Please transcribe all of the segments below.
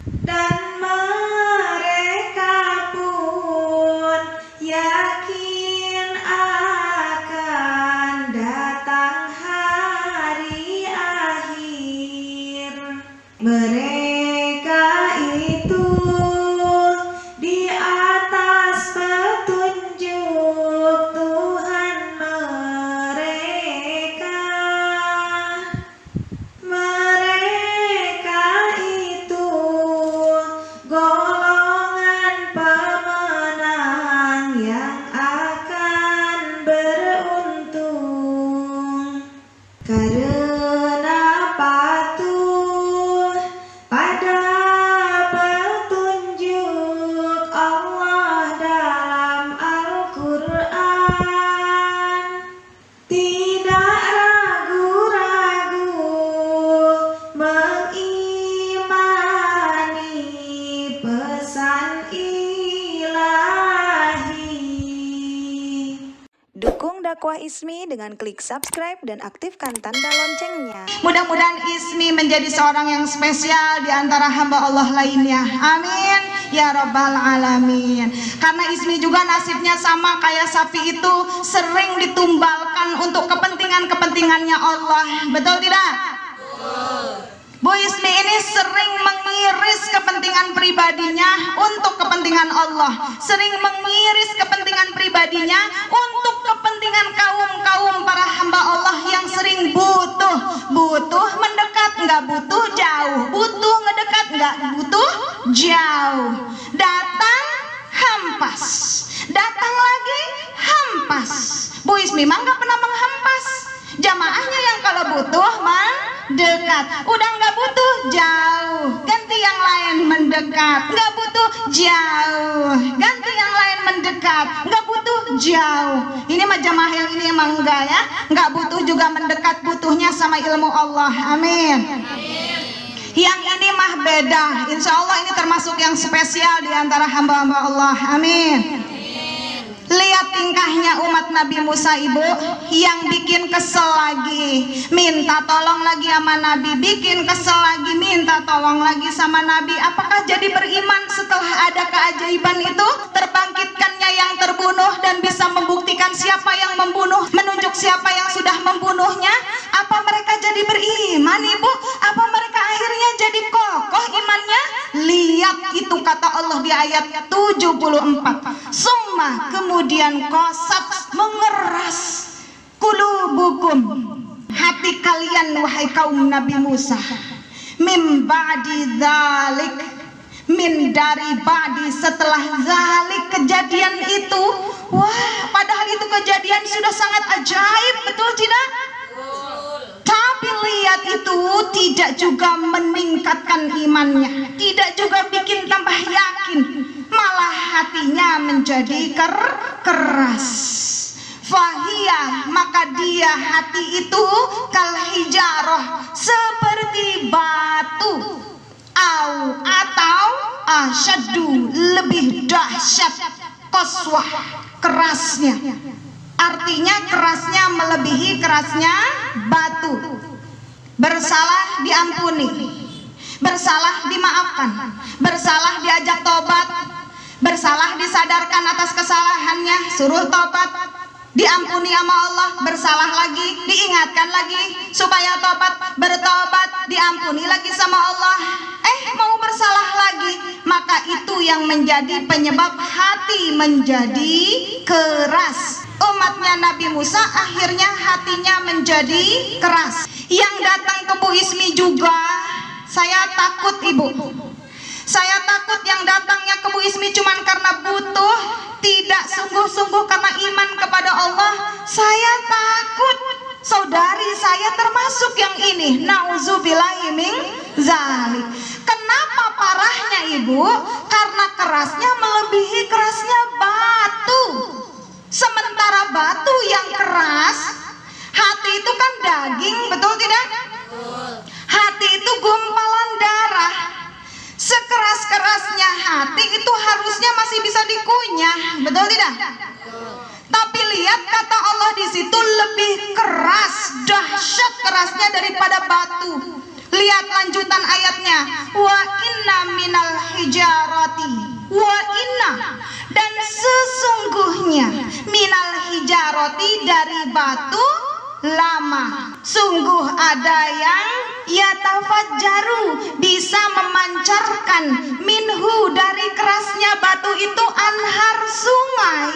dan mereka pun yakin akan datang hari akhir. Mereka itu di atas petunjuk Tuhan mereka. Mereka itu golongan pemenang yang akan beruntung karena patuh pada petunjuk Allah dalam Al-Quran. Tidak ragu-ragu mengimani pesan ilahi. Dukung dakwah Ismi dengan klik subscribe dan aktifkan tanda loncengnya. Mudah-mudahan Ismi menjadi seorang yang spesial di antara hamba Allah lainnya. Amin ya rabbal alamin. Karena Ismi juga nasibnya sama kayak sapi itu, sering ditumbalkan untuk kepentingannya Allah. Betul tidak? Bu Ismi ini sering mengiris kepentingan pribadinya untuk kepentingan Allah, sering mengiris kepentingan pribadinya untuk kepentingan kaum para hamba Allah yang sering butuh mendekat, nggak butuh jauh, butuh ngedekat, nggak butuh jauh, datang hampas, datang lagi hampas. Bu Ismi mah nggak pernah menghampas jamaahnya, yang kalau butuh mendekat, udah nggak butuh jauh, ganti yang lain mendekat, nggak butuh jauh, ganti yang lain mendekat, nggak butuh jauh. Ini mah jamaah yang ini emang enggak ya, nggak butuh juga mendekat, butuhnya sama ilmu Allah. Amin. Yang ini mah beda, insya Allah ini termasuk yang spesial di antara hamba-hamba Allah. Amin. Lihat tingkahnya umat Nabi Musa, ibu, yang bikin kesel lagi minta tolong lagi sama Nabi, bikin kesel lagi minta tolong lagi sama Nabi. Apakah jadi beriman setelah ada keajaiban itu, terbangkitkannya yang terbunuh dan bisa membuktikan siapa yang membunuh, menunjuk siapa yang sudah membunuhnya? Apa mereka jadi beriman, ibu? Apa mereka akhirnya jadi kokoh imannya? Lihat itu kata Allah di ayat 74, summa kemudian qasat mengeras kulubukum, hati kalian wahai kaum Nabi Musa, min ba'di dzalik, min dari ba'di setelah zalik, kejadian itu. Wah, padahal itu kejadian sudah sangat ajaib, betul tidak? Tapi lihat itu tidak juga meningkatkan imannya, tidak juga bikin tambah yakin, malah hatinya menjadi keras. Fahiyah, maka dia hati itu kal hijarah, seperti batu, atau asyaddu, lebih dahsyat, qaswah, kerasnya. Artinya kerasnya melebihi kerasnya batu. Bersalah diampuni, bersalah dimaafkan, bersalah diajak tobat, bersalah disadarkan atas kesalahannya, suruh tobat, diampuni sama Allah, bersalah lagi, diingatkan lagi supaya tobat, bertobat, diampuni lagi sama Allah, mau bersalah lagi. Maka itu yang menjadi penyebab hati menjadi keras. Umatnya Nabi Musa akhirnya hatinya menjadi keras. Yang datang ke Bu Ismi juga, saya takut ibu, saya takut yang datangnya ke Bu Ismi cuman karena butuh, tidak sungguh-sungguh karena iman kepada Allah. Saya takut saudari saya termasuk yang ini, nauzubillahi min zalik. Kenapa parahnya ibu? Karena kerasnya melebihi kerasnya batu. Sementara batu yang keras, hati itu kan daging, betul tidak? Hati itu gumpalan darah. Sekeras-kerasnya hati itu harusnya masih bisa dikunyah, betul tidak? Tapi lihat kata Allah di situ lebih keras, dahsyat kerasnya daripada batu. Lihat lanjutan ayatnya, wa inna hijarati wa inna, dan sesungguhnya minal hijarati dari batu lama, sungguh ada yang yatafajjaru bisa memancarkan minhu dari kerasnya batu itu anhar sungai.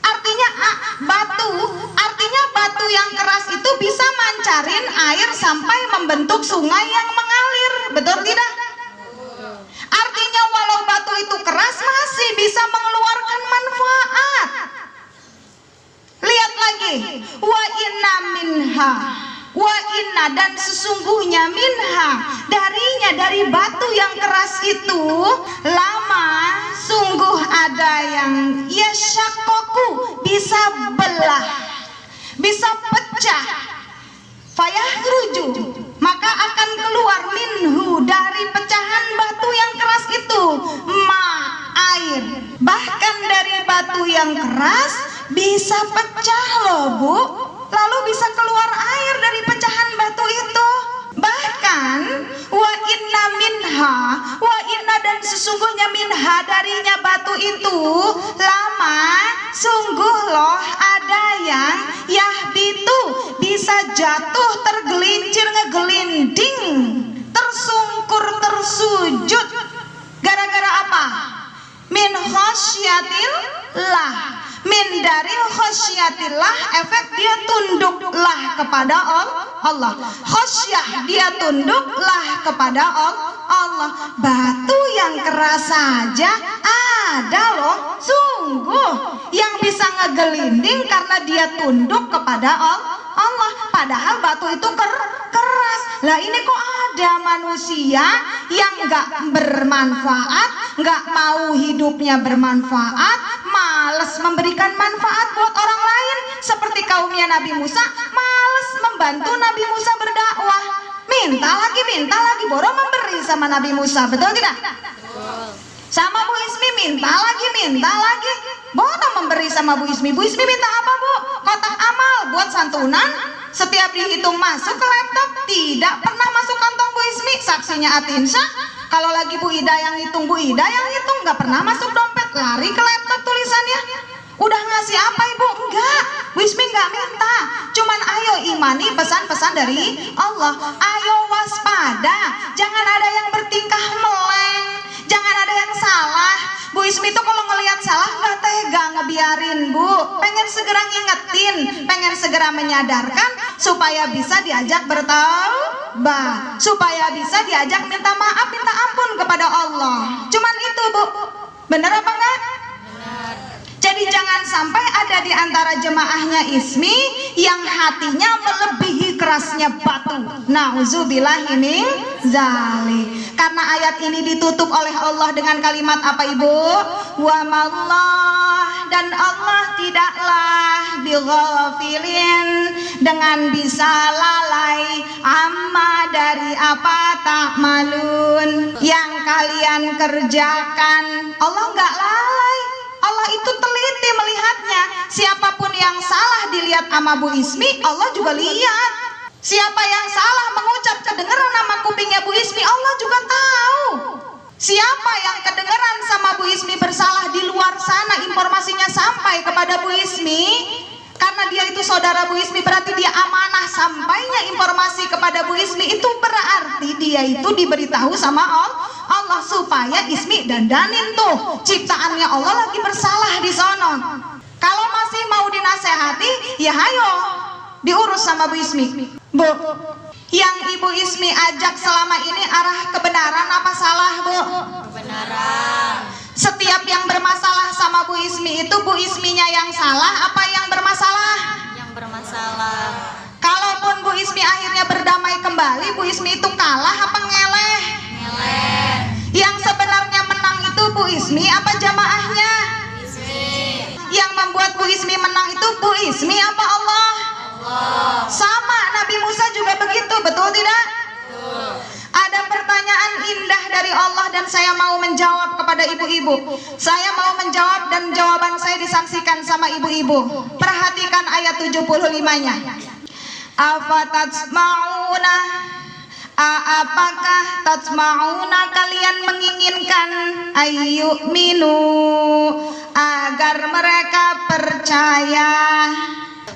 Artinya batu yang keras itu bisa mancarin air sampai membentuk sungai yang mengalir, betul tidak? Artinya walau batu itu keras masih bisa mengeluarkan manfaat. Lihat lagi, wa inna minha, wa inna, dan sesungguhnya minha, darinya, dari batu yang keras itu, lama, sungguh ada yang yashaqqaqu, bisa belah, bisa pecah, fayahruju, maka akan keluar minhu, dari pecahan batu yang keras itu, ma, air. Bahkan dari batu yang keras bisa pecah loh Bu, lalu bisa keluar air dari pecahan batu itu. Bahkan wa inna minha, wa inna, dan sesungguhnya minha, darinya batu itu, lama, sungguh loh ada yang yahbitu, bisa jatuh, tergelincir, ngegelinding, tersungkur, tersujud. Gara-gara apa? Min khosyatillah, min dari khosyatillah, efek dia tunduklah kepada Allah. Khosyah, dia tunduklah kepada Allah. Batu yang keras saja ada loh, sungguh, yang bisa ngegelinding karena dia tunduk kepada Allah. Padahal batu itu keras. Lah ini kok ada manusia yang nggak bermanfaat, nggak mau hidupnya bermanfaat, males memberikan manfaat buat orang lain. Seperti kaumnya Nabi Musa, males membantu Nabi Musa berdakwah. Minta lagi, boro memberi sama Nabi Musa, betul tidak? Sama Bu Ismi minta lagi, boro memberi sama Bu Ismi. Bu Ismi minta apa Bu? Kotak amal buat santunan. Setiap dihitung masuk ke laptop, tidak pernah masuk kantong Bu Ismi. Saksinya Atinsa, kalau lagi Bu Ida yang hitung, Bu Ida yang hitung, nggak pernah masuk dompet, lari ke laptop tulisannya. Udah ngasih apa Ibu? Enggak, Bu Ismi nggak minta. Cuman ayo imani pesan-pesan dari Allah. Ayo waspada, jangan ada yang bertingkah meleng, jangan ada yang salah. Bu Ismi itu kalau ngelihat salah nggak tega ngebiarin Bu, pengen segera ngingetin, pengen segera menyadarkan supaya bisa diajak bertaubat, supaya bisa diajak minta maaf, minta ampun kepada Allah. Cuman itu Bu, bener apa enggak? Jadi jangan sampai ada di antara jemaahnya Ismi yang hatinya melebihi kerasnya batu. Nauzubillahi min dzalik. Karena ayat ini ditutup oleh Allah dengan kalimat apa Ibu? Wa mallah, dan Allah tidaklah bighafilin, dengan bisa lalai, amma dari apa ta'malun, yang kalian kerjakan. Allah nggak lalai. Allah itu teliti melihatnya. Siapapun yang salah dilihat sama Bu Ismi, Allah juga lihat. Siapa yang salah mengucap kedengeran nama kupingnya Bu Ismi, Allah juga tahu. Siapa yang kedengeran sama Bu Ismi bersalah di luar sana, informasinya sampai kepada Bu Ismi, karena dia itu saudara Bu Ismi, berarti dia amanah. Sampainya informasi kepada Bu Ismi itu berarti dia itu diberitahu sama Allah supaya Ismi dandanin tuh ciptaannya Allah lagi bersalah di sono. Kalau masih mau dinasehati, ya hayo diurus sama Bu Ismi. Bu, yang Ibu Ismi ajak selama ini arah kebenaran apa salah Bu? Kebenaran. Setiap yang bermasalah sama Bu Ismi itu Bu Isminya yang salah apa yang bermasalah? Yang bermasalah. Kalaupun Bu Ismi akhirnya berdamai kembali, Bu Ismi itu kalah apa ngeleh? Ngeleh. Yang sebenarnya menang itu Bu Ismi apa jamaahnya? Ismi. Yang membuat Bu Ismi menang itu Bu Ismi apa Allah? Allah. Sama Nabi Musa juga begitu, betul tidak? Betul. Ada pertanyaan indah dari Allah dan saya mau menjawab kepada ibu-ibu. Saya mau menjawab dan jawaban saya disaksikan sama ibu-ibu. Perhatikan ayat 75-nya. Afatatsma'una Apakah tatma'una kalian menginginkan ayyuminu agar mereka percaya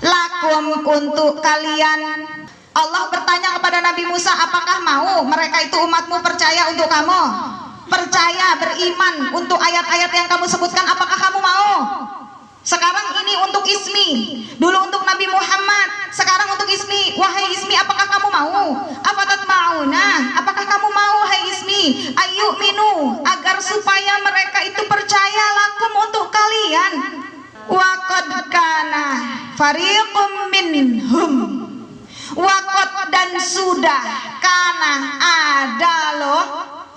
lakum untuk kalian? Allah bertanya kepada Nabi Musa, apakah mau mereka itu umatmu percaya untuk kamu? Percaya, beriman untuk ayat-ayat yang kamu sebutkan, apakah kamu mau? Sekarang ini untuk Ismi, dulu untuk Nabi Muhammad, sekarang untuk Ismi. Wahai Ismi, apakah kamu mau? Afatat ma'una, apakah kamu mau wahai Ismi? Ayyuminu, agar supaya mereka itu percaya lakum untuk kalian. Wa qad kana fariqum minhum, wa qad dan sudah kana ada loh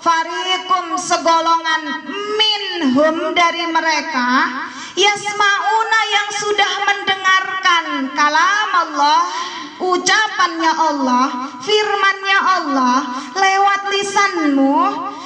fariqum segolongan minhum dari mereka yasma'una yang sudah mendengarkan kalam Allah, ucapannya Allah, firmannya Allah lewat lisanmu,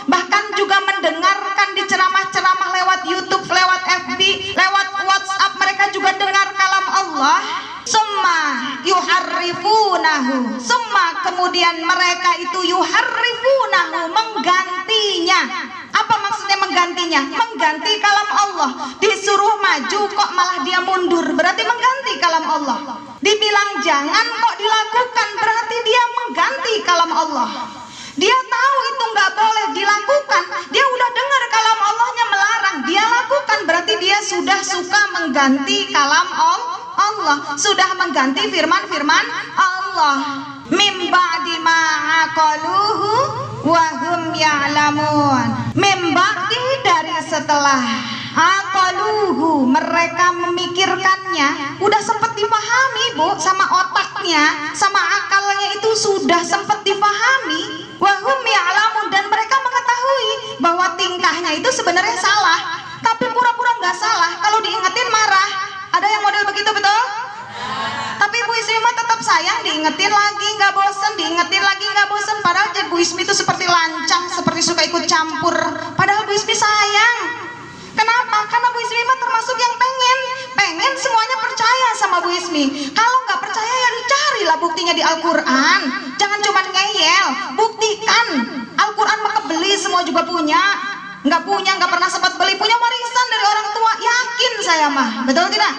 bahkan juga mendengarkan di ceramah-ceramah lewat YouTube, lewat FB, lewat WhatsApp, mereka juga dengar kalam Allah. Summa yuharrifunahu, summa kemudian mereka itu yuharrifunahu menggantinya. Apa maksudnya menggantinya? Mengganti kalam Allah. Disuruh maju kok malah dia mundur, berarti mengganti kalam Allah. Dibilang jangan kok dilakukan, berarti dia mengganti kalam Allah. Dia tahu itu nggak boleh dilakukan, dia udah dengar kalam Allahnya melarang, dia lakukan, berarti dia sudah suka mengganti kalam Allah, sudah mengganti firman-firman Allah. Mim ba'di ma aqaluhu wa hum ya'lamun. Mim ba'di dari setelah aqaluhu mereka memikirkannya, udah sempat dipahami Bu, sama otaknya, sama akalnya itu sudah sempat dipahami. Wa hum ya'lamun, dan mereka mengetahui bahwa tingkahnya itu sebenarnya salah, tapi pura-pura nggak salah, kalau diingetin marah. Ada yang model begitu, betul? Tapi Bu Ismi mah tetap sayang, diingetin lagi nggak bosen, diingetin lagi nggak bosen. Padahal Bu Ismi itu seperti lancang, seperti suka ikut campur. Padahal Bu Ismi sayang. Kenapa? Karena Bu Ismi mah termasuk yang pengen semuanya percaya sama Bu Ismi. Kalau nggak percaya ya dicarilah buktinya di Al-Quran. Jangan cuma ngeyel, buktikan. Al-Quran mah kebeli, semua juga punya. Nggak punya, nggak pernah sempat beli, punya warisan dari orang tua. Yakin saya mah, betul tidak?